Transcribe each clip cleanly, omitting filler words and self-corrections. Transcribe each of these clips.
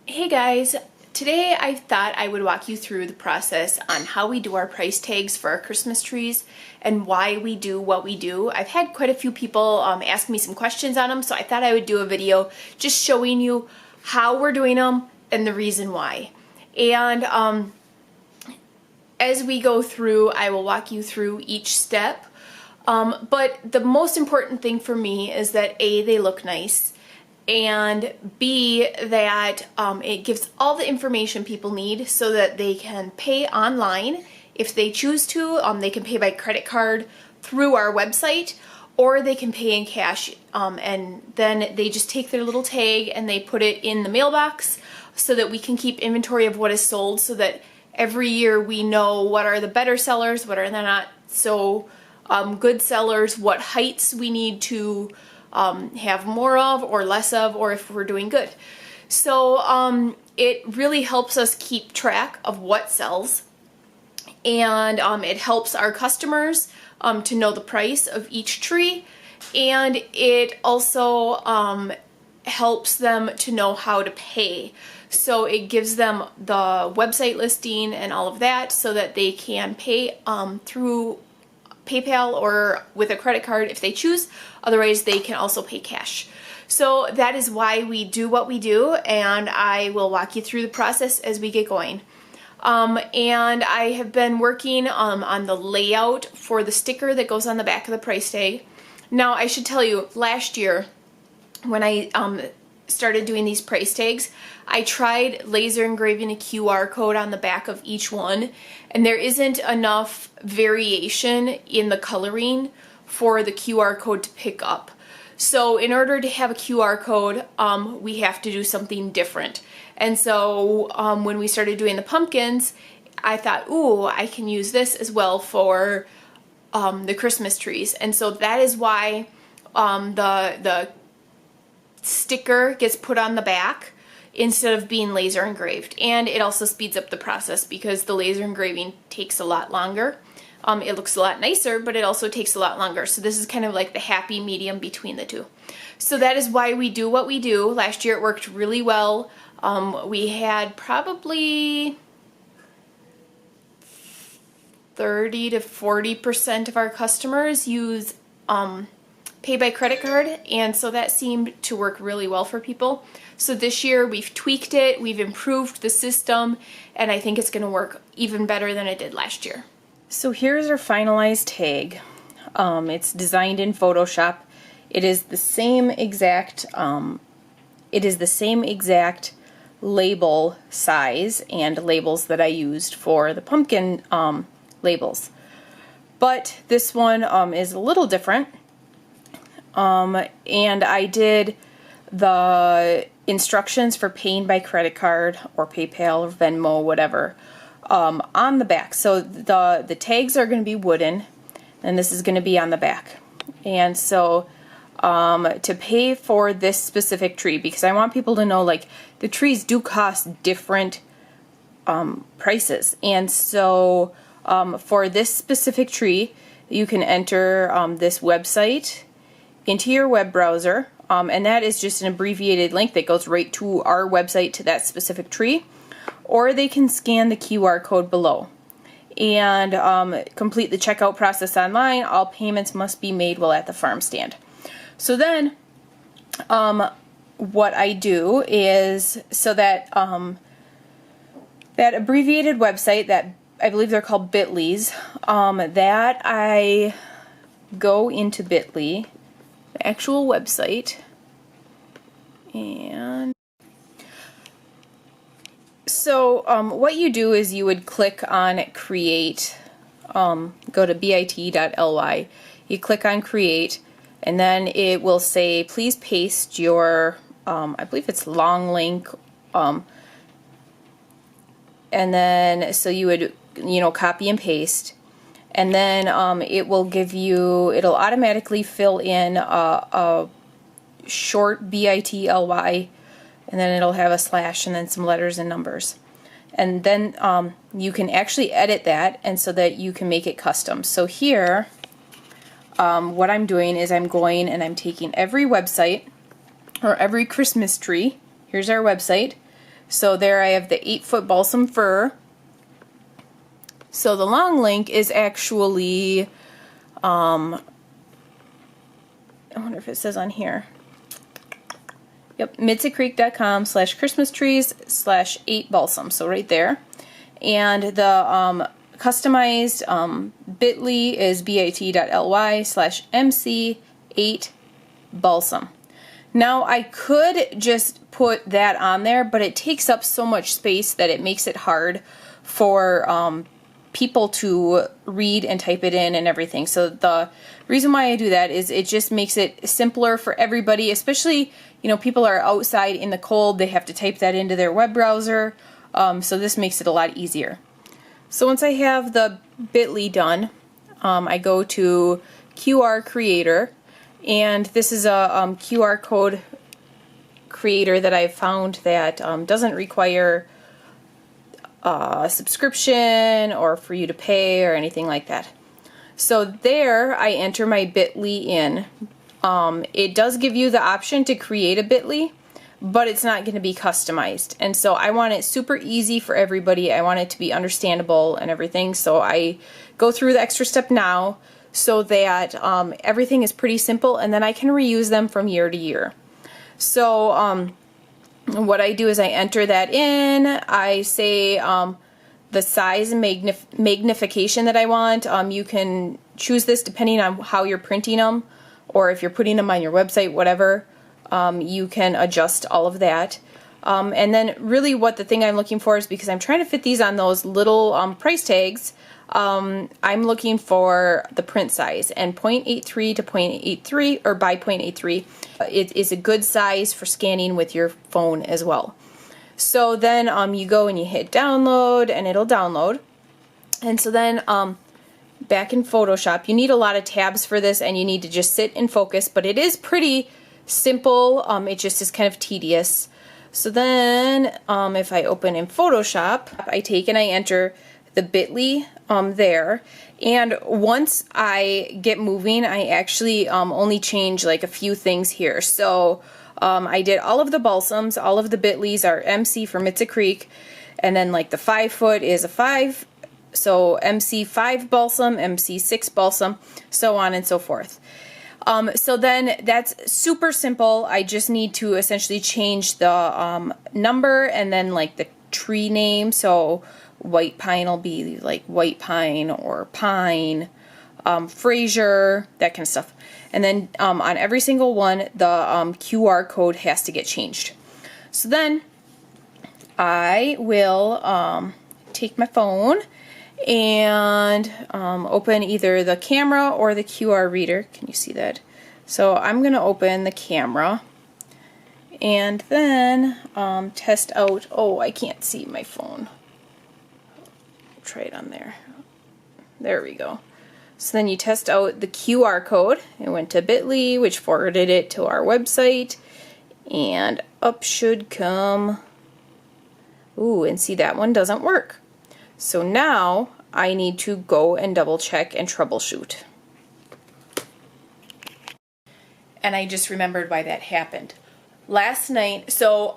Hey guys, today I thought I would walk you through the process on how we do our price tags for our Christmas trees and why we do what we do. I've had quite a few people ask me some questions on them, so I thought I would do a video just showing you how we're doing them and the reason why. And as we go through, I will walk you through each step. But the most important thing for me is that A, they look nice, and B, that it gives all the information people need so that they can pay online. If they choose to, they can pay by credit card through our website, or they can pay in cash, and then they just take their little tag and they put it in the mailbox so that we can keep inventory of what is sold, so that every year we know what are the better sellers, what are the not so good sellers, what heights we need to have more of or less of, or if we're doing good. So it really helps us keep track of what sells, and it helps our customers to know the price of each tree, and it also helps them to know how to pay. So it gives them the website listing and all of that so that they can pay through PayPal or with a credit card if they choose. Otherwise, they can also pay cash. So that is why we do what we do, and I will walk you through the process as we get going. And I have been working on the layout for the sticker that goes on the back of the price tag. Now, I should tell you, last year when I started doing these price tags, I tried laser engraving a QR code on the back of each one, and there isn't enough variation in the coloring for the QR code to pick up. So in order to have a QR code, we have to do something different. And so when we started doing the pumpkins, I thought, ooh, I can use this as well for the Christmas trees. And so that is why the sticker gets put on the back instead of being laser engraved. And it also speeds up the process because the laser engraving takes a lot longer. It looks a lot nicer, but it also takes a lot longer. So this is kind of like the happy medium between the two. So that is why we do what we do. Last year it worked really well. We had probably 30 to 40% of our customers use pay by credit card, and so that seemed to work really well for people. So this year we've tweaked it, we've improved the system, and I think it's going to work even better than it did last year. So here's our finalized tag. It's designed in Photoshop. It is the same exact label size and labels that I used for the pumpkin labels, but this one is a little different. And I did the instructions for paying by credit card or PayPal or Venmo, whatever, on the back. So the tags are going to be wooden, and this is going to be on the back. And so to pay for this specific tree, because I want people to know, like, the trees do cost different prices. And so for this specific tree, you can enter this website into your web browser, and that is just an abbreviated link that goes right to our website to that specific tree, or they can scan the QR code below and complete the checkout process online. All payments must be made while at the farm stand. So then what I do is, so that that abbreviated website, that I believe they're called Bitly's, that I go into Bitly, the actual website, and so what you do is you would click on create, go to bit.ly, you click on create, and then it will say please paste your I believe it's long link, and then so you would copy and paste. And then it will give you, it'll automatically fill in a short bit.ly, and then it'll have a slash and then some letters and numbers. And then you can actually edit that, and so that you can make it custom. So here, what I'm doing is I'm going and I'm taking every website or every Christmas tree. Here's our website. So there I have the 8-foot balsam fir. So the long link is actually, I wonder if it says on here. Yep, mitsicreek.com/christmastrees/8balsam. So right there. And the customized bit.ly is bit.ly/mc8balsam. Now I could just put that on there, but it takes up so much space that it makes it hard for people to read and type it in and everything. So the reason why I do that is it just makes it simpler for everybody, especially, you know, people are outside in the cold, they have to type that into their web browser, so this makes it a lot easier. So once I have the bit.ly done, I go to QR Creator, and this is a QR code creator that I've found that doesn't require a subscription or for you to pay or anything like that. So there I enter my bit.ly in. It does give you the option to create a bit.ly, but it's not going to be customized. And so I want it super easy for everybody. I want it to be understandable and everything. So I go through the extra step now so that everything is pretty simple, and then I can reuse them from year to year. So what I do is I enter that in. I say the size and magnification that I want. You can choose this depending on how you're printing them, or if you're putting them on your website, whatever. You can adjust all of that. And then really what the thing I'm looking for is, because I'm trying to fit these on those little price tags, I'm looking for the print size, and 0.83 to 0.83 or by 0.83 it is a good size for scanning with your phone as well. So then you go and you hit download, and it'll download. And so then back in Photoshop, you need a lot of tabs for this, and you need to just sit and focus, but it is pretty simple. It just is kind of tedious. So then if I open in Photoshop, I take and I enter the bit.ly there, and once I get moving, I actually only change like a few things here. So I did all of the balsams, all of the bit.lys are MC for Mitza Creek, and then like the 5-foot is a 5, so MC5 balsam, MC6 balsam, so on and so forth. So then that's super simple. I just need to essentially change the number and then like the tree name. So white pine will be like white pine or pine, Fraser, that kind of stuff. And then on every single one, the QR code has to get changed. So then I will take my phone and open either the camera or the QR reader. Can you see that? So I'm going to open the camera and then test out. Oh, I can't see my phone. Try it on there. There we go. So then you test out the QR code. It went to bit.ly, which forwarded it to our website, and up should come. Ooh, and see, that one doesn't work. So now I need to go and double check and troubleshoot. And I just remembered why that happened. Last night, so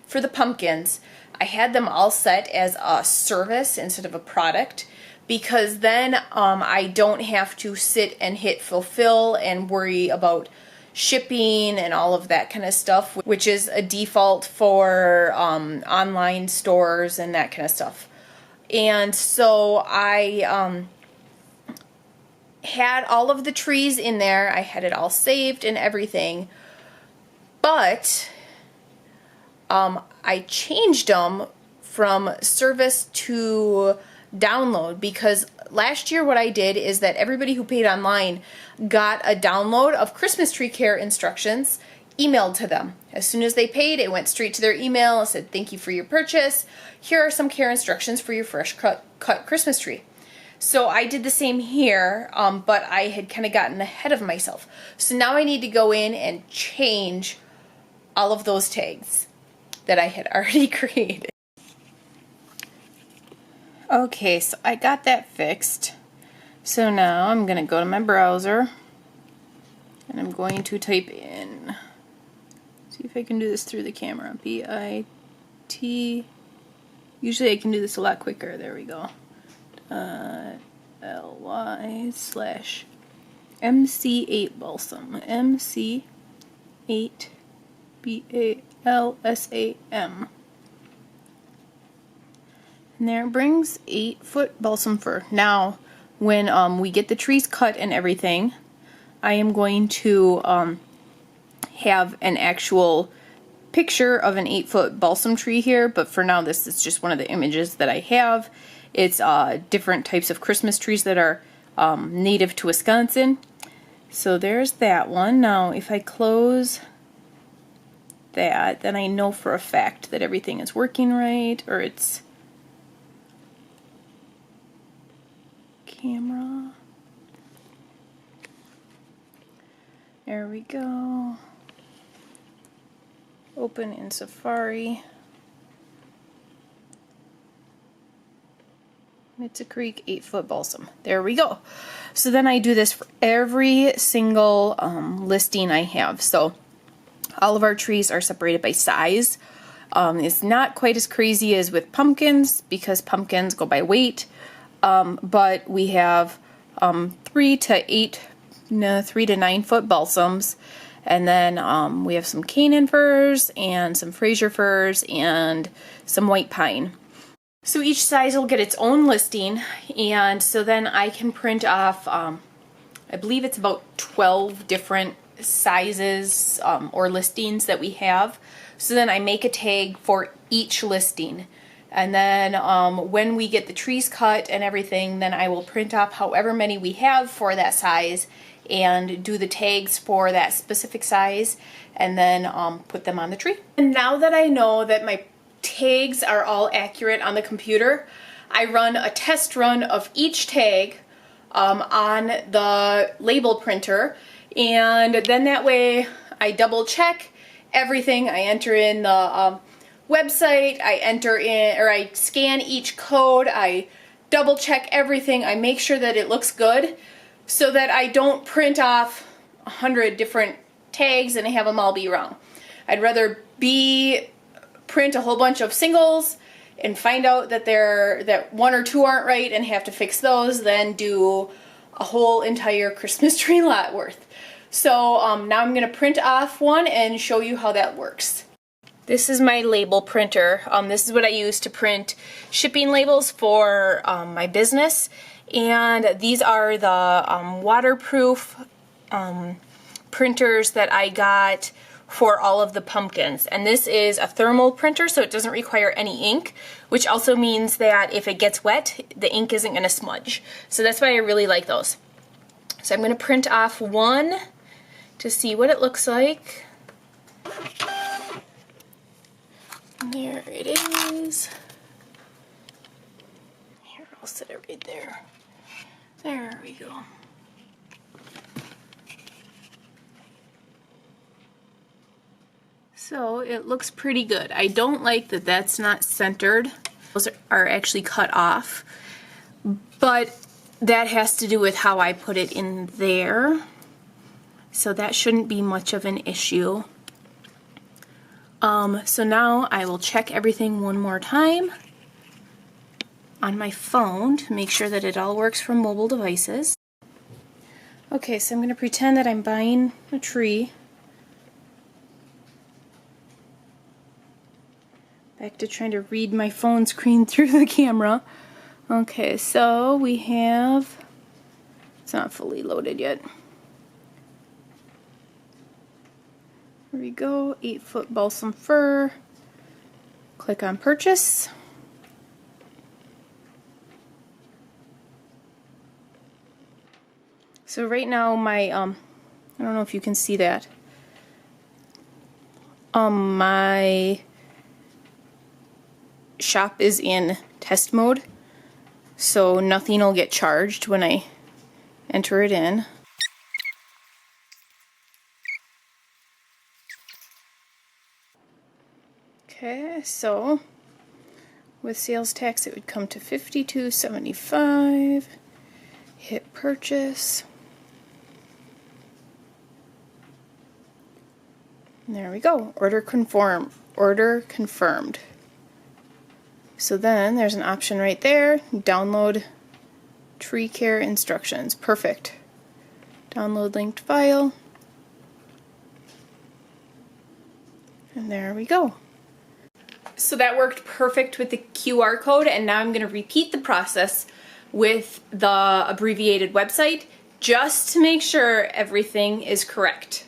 for the pumpkins, I had them all set as a service instead of a product, because then I don't have to sit and hit fulfill and worry about shipping and all of that kind of stuff, which is a default for online stores and that kind of stuff. And so I had all of the trees in there. I had it all saved and everything, but I changed them from service to download, because last year what I did is that everybody who paid online got a download of Christmas tree care instructions emailed to them. As soon as they paid, it went straight to their email. It said, "Thank you for your purchase. Here are some care instructions for your fresh cut Christmas tree." So I did the same here, but I had kind of gotten ahead of myself. So now I need to go in and change all of those tags that I had already created. Okay, so I got that fixed. So now I'm going to go to my browser and I'm going to type in, See if I can do this through the camera. B-I-T. Usually I can do this a lot quicker. There we go. Ly/MC8 balsam. MC8 BALSAM. And there it brings 8-foot balsam fir. Now, when we get the trees cut and everything, I am going to have an actual picture of an 8-foot balsam tree here, but for now this is just one of the images that I have. It's different types of Christmas trees that are native to Wisconsin. So there's that one. Now if I close that, then I know for a fact that everything is working right, or it's camera. There we go. Open in Safari. It's a Creek 8-foot balsam. There we go. So then I do this for every single listing I have. So all of our trees are separated by size. It's not quite as crazy as with pumpkins because pumpkins go by weight. But we have 3 to 9 foot balsams. And then we have some Canaan firs and some Fraser firs and some white pine. So each size will get its own listing, and so then I can print off, I believe it's about 12 different sizes or listings that we have. So then I make a tag for each listing. And then when we get the trees cut and everything, then I will print off however many we have for that size and do the tags for that specific size and then put them on the tree. And now that I know that my tags are all accurate on the computer, I run a test run of each tag on the label printer, and then that way I double check everything. I enter in the website, I enter in, or I scan each code, I double check everything, I make sure that it looks good so that I don't print off 100 different tags and have them all be wrong. I'd rather print a whole bunch of singles and find out that 1 or 2 aren't right and have to fix those, than do a whole entire Christmas tree lot worth. So now I'm going to print off one and show you how that works. This is my label printer. This is what I use to print shipping labels for my business, and these are the waterproof printers that I got for all of the pumpkins. And this is a thermal printer, so it doesn't require any ink, which also means that if it gets wet, the ink isn't going to smudge. So that's why I really like those. So I'm going to print off one to see what it looks like. There it is. Here, I'll set it right there. There we go. So it looks pretty good. I don't like that that's not centered. Those are actually cut off, but that has to do with how I put it in there. So that shouldn't be much of an issue. So now I will check everything one more time on my phone to make sure that it all works from mobile devices. Okay, so I'm going to pretend that I'm buying a tree. Back to trying to read my phone screen through the camera. Okay, so we have, it's not fully loaded yet. Here we go, 8-foot balsam fir. Click on purchase. So right now my, I don't know if you can see that. My shop is in test mode, so nothing will get charged when I enter it in. Okay, so with sales tax it would come to $52.75. Hit purchase. And there we go. Order confirmed. So then there's an option right there. Download tree care instructions. Perfect. Download linked file. And there we go. So that worked perfect with the QR code, and now I'm going to repeat the process with the abbreviated website just to make sure everything is correct.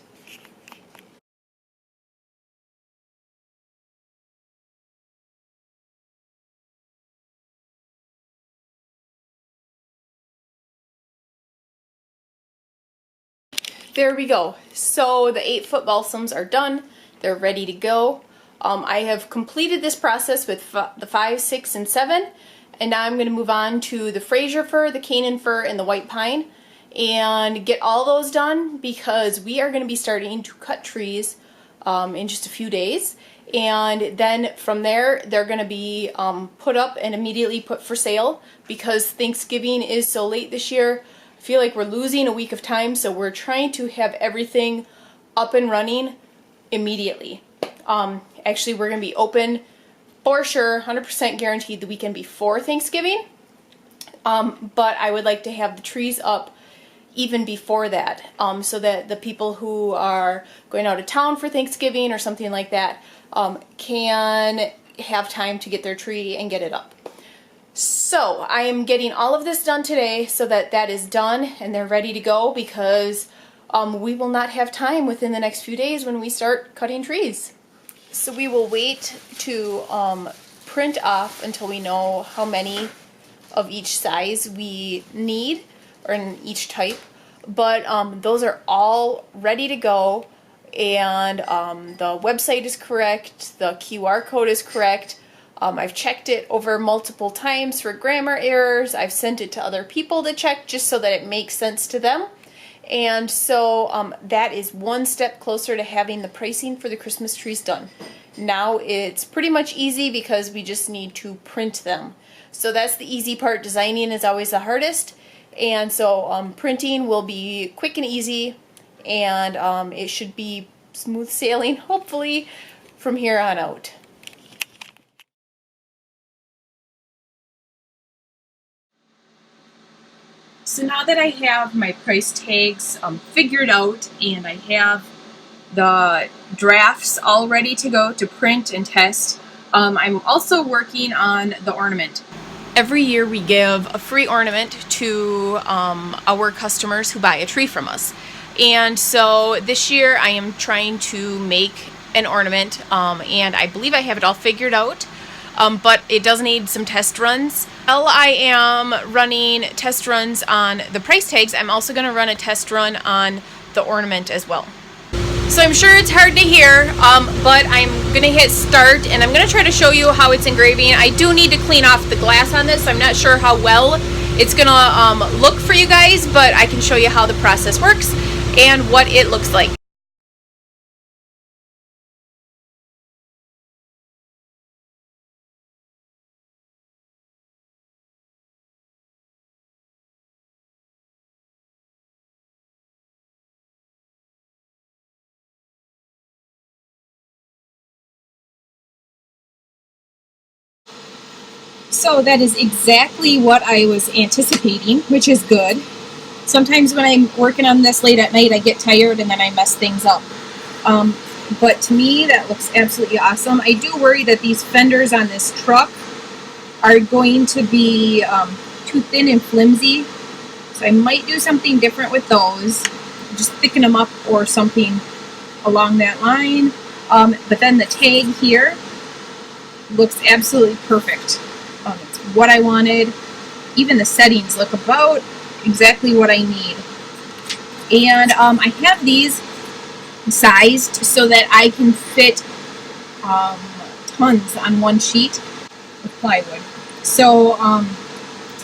There we go. So the 8-foot balsams are done. They're ready to go. I have completed this process with the 5, 6, and 7, and now I'm going to move on to the Fraser fir, the Canaan fir, and the white pine, and get all those done because we are going to be starting to cut trees in just a few days, and then from there they're going to be put up and immediately put for sale because Thanksgiving is so late this year. I feel like we're losing a week of time, so we're trying to have everything up and running immediately. Actually, we're going to be open for sure, 100% guaranteed the weekend before Thanksgiving, but I would like to have the trees up even before that, so that the people who are going out of town for Thanksgiving or something like that can have time to get their tree and get it up. So I am getting all of this done today so that that is done and they're ready to go because we will not have time within the next few days when we start cutting trees. So we will wait to print off until we know how many of each size we need, or in each type. But those are all ready to go, and the website is correct, the QR code is correct. I've checked it over multiple times for grammar errors. I've sent it to other people to check just so that it makes sense to them. And so that is one step closer to having the pricing for the Christmas trees done. Now it's pretty much easy because we just need to print them. So that's the easy part. Designing is always the hardest. And so printing will be quick and easy, and it should be smooth sailing, hopefully, from here on out. So now that I have my price tags figured out and I have the drafts all ready to go to print and test, I'm also working on the ornament. Every year we give a free ornament to our customers who buy a tree from us. And so this year I am trying to make an ornament, and I believe I have it all figured out. But it does need some test runs. While I am running test runs on the price tags, I'm also going to run a test run on the ornament as well. So I'm sure it's hard to hear, but I'm going to hit start and I'm going to try to show you how it's engraving. I do need to clean off the glass on this. I'm not sure how well it's going to look for you guys, but I can show you how the process works and what it looks like. So that is exactly what I was anticipating, which is good. Sometimes when I'm working on this late at night, I get tired and then I mess things up. But to me, that looks absolutely awesome. I do worry that these fenders on this truck are going to be too thin and flimsy. So I might do something different with those. Just thicken them up or something along that line. But then the tag here looks absolutely perfect. It's what I wanted. Even the settings look about exactly what I need. And I have these sized so that I can fit tons on one sheet of plywood. So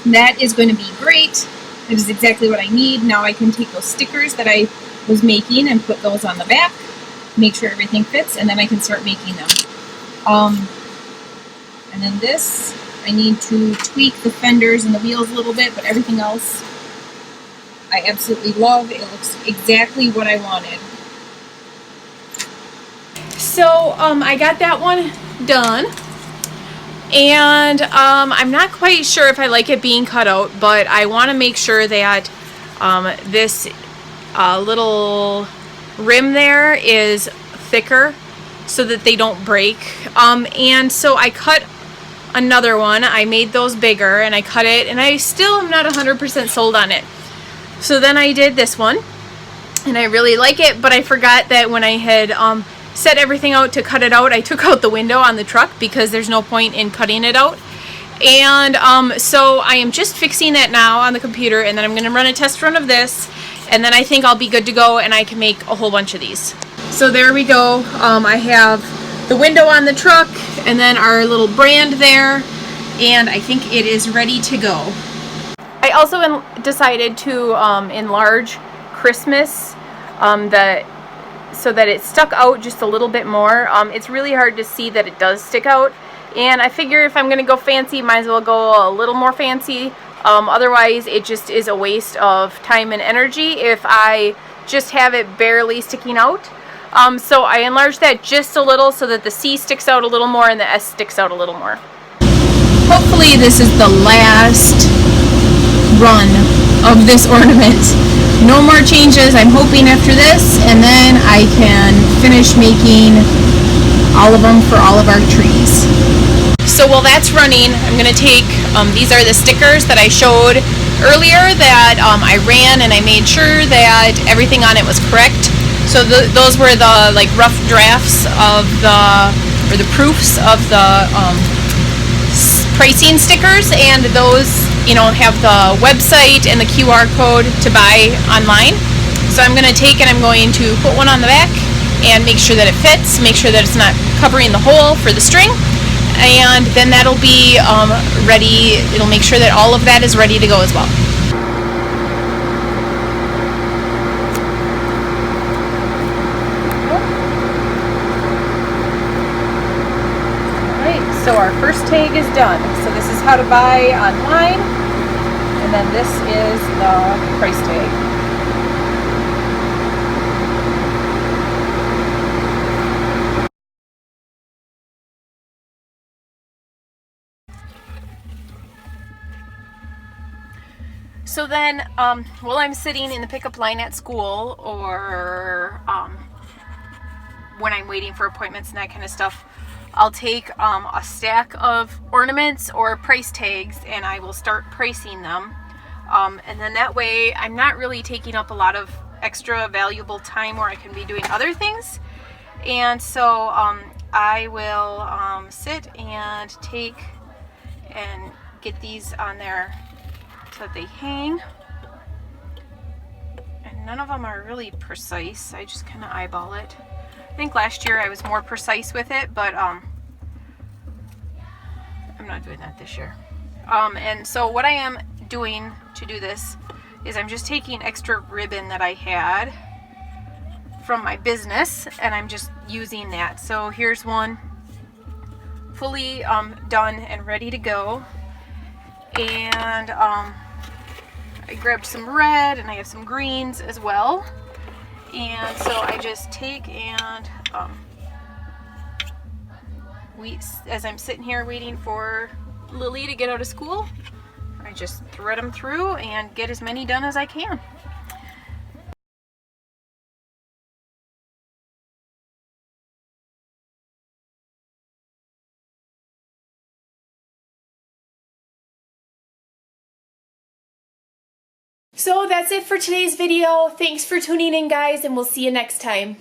that is going to be great. It is exactly what I need. Now I can take those stickers that I was making and put those on the back, make sure everything fits, and then I can start making them. And then this, I need to tweak the fenders and the wheels a little bit, but everything else I absolutely love. It looks exactly what I wanted. So I got that one done, and I'm not quite sure if I like it being cut out, but I want to make sure that this little rim there is thicker so that they don't break. And so I cut another one. I made those bigger and I cut it, and I still am not 100% sold on it. So then I did this one, and I really like it, but I forgot that when I had set everything out to cut it out, I took out the window on the truck because there's no point in cutting it out. And so I am just fixing that now on the computer, and then I'm going to run a test run of this, and then I think I'll be good to go and I can make a whole bunch of these. So there we go. I have the window on the truck and then our little brand there, and I think it is ready to go. I also decided to enlarge Christmas so that it stuck out just a little bit more. It's really hard to see that it does stick out, and I figure if I'm going to go fancy, might as well go a little more fancy. Otherwise, it just is a waste of time and energy if I just have it barely sticking out. So I enlarged that just a little so that the C sticks out a little more and the S sticks out a little more. Hopefully this is the last run of this ornament. No more changes, I'm hoping, after this, and then I can finish making all of them for all of our trees. So while that's running, I'm going to take, these are the stickers that I showed earlier that I ran, and I made sure that everything on it was correct. So those were the like rough drafts of the proofs of the pricing stickers, and those, you know, have the website and the QR code to buy online. So I'm going to take and I'm going to put one on the back and make sure that it fits, make sure that it's not covering the hole for the string, and then that'll be ready. It'll make sure that all of that is ready to go as well. So our first tag is done. So this is how to buy online, and then this is the price tag. So then, while I'm sitting in the pickup line at school, or when I'm waiting for appointments and that kind of stuff, I'll take a stack of ornaments or price tags, and I will start pricing them. And then that way I'm not really taking up a lot of extra valuable time where I can be doing other things. And so I will sit and take and get these on there so that they hang. And none of them are really precise. I just kind of eyeball it. I think last year I was more precise with it, but I'm not doing that this year. And so what I am doing to do this is I'm just taking extra ribbon that I had from my business, and I'm just using that. So here's one fully done and ready to go. And I grabbed some red, and I have some greens as well. And so I just take and as I'm sitting here waiting for Lily to get out of school, I just thread them through and get as many done as I can. So that's it for today's video. Thanks for tuning in, guys, and we'll see you next time.